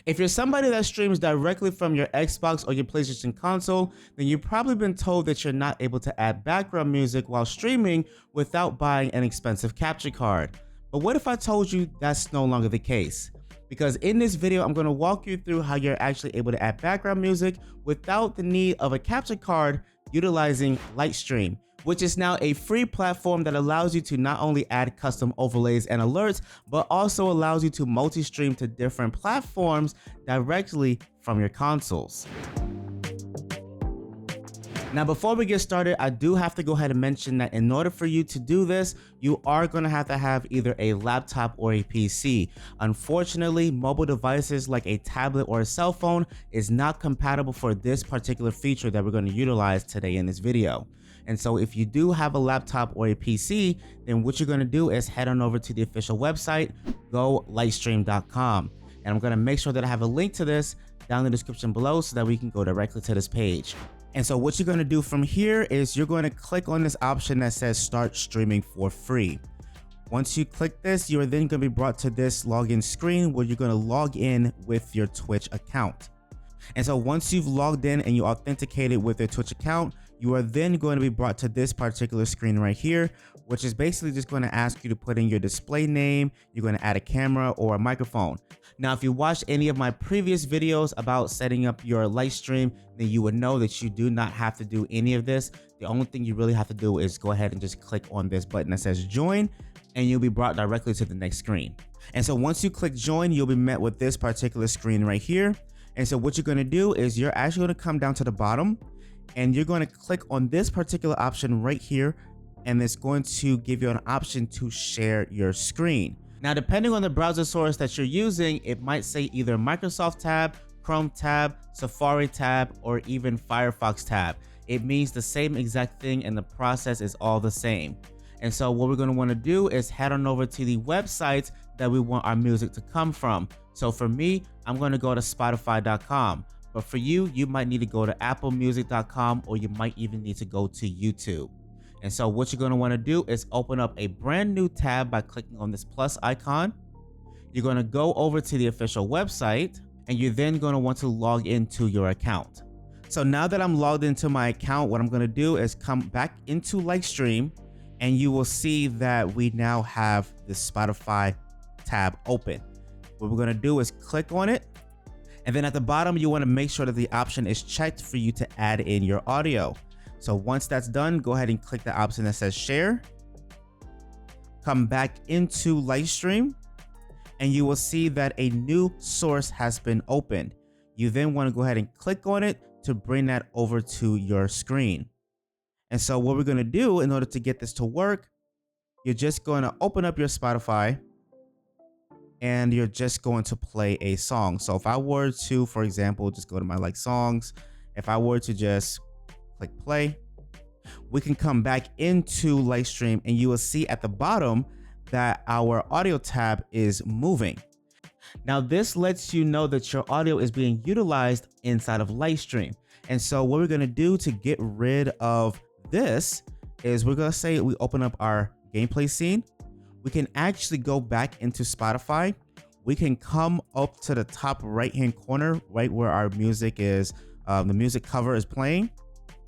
If you're somebody that streams directly from your Xbox or your PlayStation console, then you've probably been told that you're not able to add background music while streaming without buying an expensive capture card. But what if I told you that's no longer the case? Because in this video, I'm going to walk you through how you're actually able to add background music without the need of a capture card utilizing Lightstream, which is now a free platform that allows you to not only add custom overlays and alerts, but also allows you to multi-stream to different platforms directly from your consoles. Now, before we get started, I do have to go ahead and mention that in order for you to do this, you are going to have either a laptop or a PC. Unfortunately, mobile devices like a tablet or a cell phone is not compatible for this particular feature that we're going to utilize today in this video. And so if you do have a laptop or a PC, then what you're going to do is head on over to the official website, lightstream.com. And I'm going to make sure that I have a link to this down in the description below so that we can go directly to this page. And so what you're going to do from here is you're going to click on this option that says start streaming for free. Once you click this, you are then going to be brought to this login screen where you're going to log in with your Twitch account. And so once you've logged in and you authenticated with your Twitch account, you are then going to be brought to this particular screen right here, which is basically just going to ask you to put in your display name. You're going to add a camera or a microphone. Now, if you watched any of my previous videos about setting up your Lightstream, then you would know that you do not have to do any of this. The only thing you really have to do is go ahead and just click on this button that says join, and you'll be brought directly to the next screen. And so once you click join, you'll be met with this particular screen right here. And so what you're going to do is you're actually going to come down to the bottom and you're going to click on this particular option right here. And it's going to give you an option to share your screen. Now, depending on the browser source that you're using, it might say either Microsoft tab, Chrome tab, Safari tab, or even Firefox tab. It means the same exact thing and the process is all the same. And so what we're going to want to do is head on over to the website that we want our music to come from. So for me, I'm going to go to Spotify.com. But for you, you might need to go to applemusic.com or you might even need to go to YouTube. And so what you're going to want to do is open up a brand new tab by clicking on this plus icon. You're going to go over to the official website and you're then going to want to log into your account. So now that I'm logged into my account, what I'm going to do is come back into Lightstream and you will see that we now have the Spotify tab open. What we're going to do is click on it. And then at the bottom, you want to make sure that the option is checked for you to add in your audio. So once that's done, go ahead and click the option that says share. Come back into Lightstream and you will see that a new source has been opened. You then want to go ahead and click on it to bring that over to your screen. And so what we're going to do in order to get this to work, you're just going to open up your Spotify and you're just going to play a song. So if I were to, for example, just go to my like songs, if I were to just click play, we can come back into Lightstream and you will see at the bottom that our audio tab is moving. Now this lets you know that your audio is being utilized inside of Lightstream. And so what we're going to do to get rid of this is we're going to say we open up our gameplay scene. We can actually go back into Spotify. We can come up to the top right hand corner, right where our music is, the music cover is playing.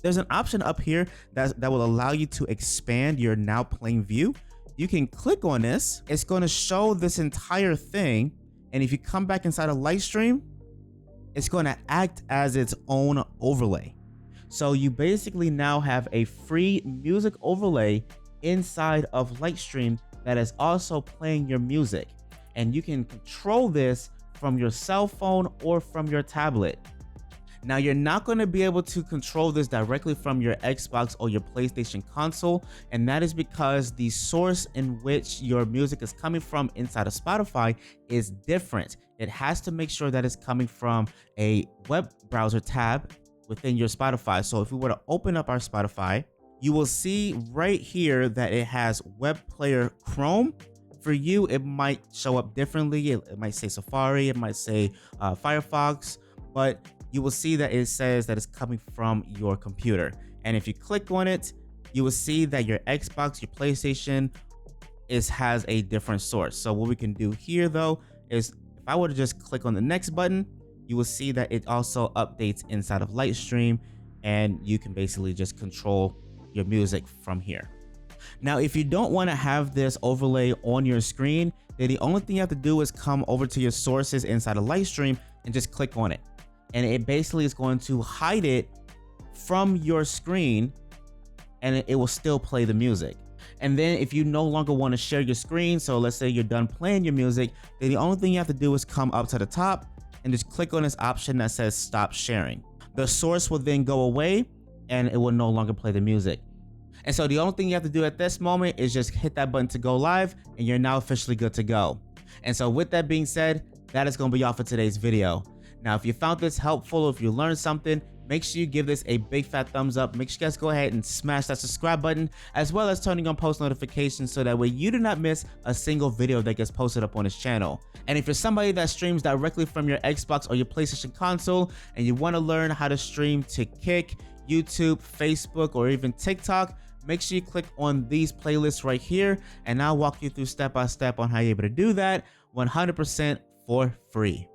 There's an option up here that will allow you to expand your now playing view. You can click on this. It's going to show this entire thing. And if you come back inside of Lightstream, it's going to act as its own overlay. So you basically now have a free music overlay inside of Lightstream that is also playing your music. And you can control this from your cell phone or from your tablet. Now, you're not going to be able to control this directly from your Xbox or your PlayStation console, and that is because the source in which your music is coming from inside of Spotify is different. It has to make sure that it's coming from a web browser tab within your Spotify. So if we were to open up our Spotify, you will see right here that it has web player Chrome. For you, it might show up differently. It might say Safari, it might say Firefox, but you will see that it says that it's coming from your computer. And if you click on it, you will see that your Xbox, your PlayStation has a different source. So what we can do here though is If I were to just click on the next button, you will see that it also updates inside of Lightstream, and you can basically just control your music from here. Now, if you don't want to have this overlay on your screen, then the only thing you have to do is come over to your sources inside of Lightstream and just click on it. And it basically is going to hide it from your screen, and it will still play the music. And then if you no longer want to share your screen, so let's say you're done playing your music, then the only thing you have to do is come up to the top and just click on this option that says stop sharing. The source will then go away and it will no longer play the music. And so the only thing you have to do at this moment is just hit that button to go live, and you're now officially good to go. And so with that being said, that is going to be all for today's video. Now, if you found this helpful, or if you learned something, make sure you give this a big fat thumbs up. Make sure you guys go ahead and smash that subscribe button, as well as turning on post notifications so that way you do not miss a single video that gets posted up on this channel. And if you're somebody that streams directly from your Xbox or your PlayStation console and you want to learn how to stream to Kick, YouTube, Facebook, or even TikTok, make sure you click on these playlists right here, and I'll walk you through step by step on how you're able to do that 100% for free.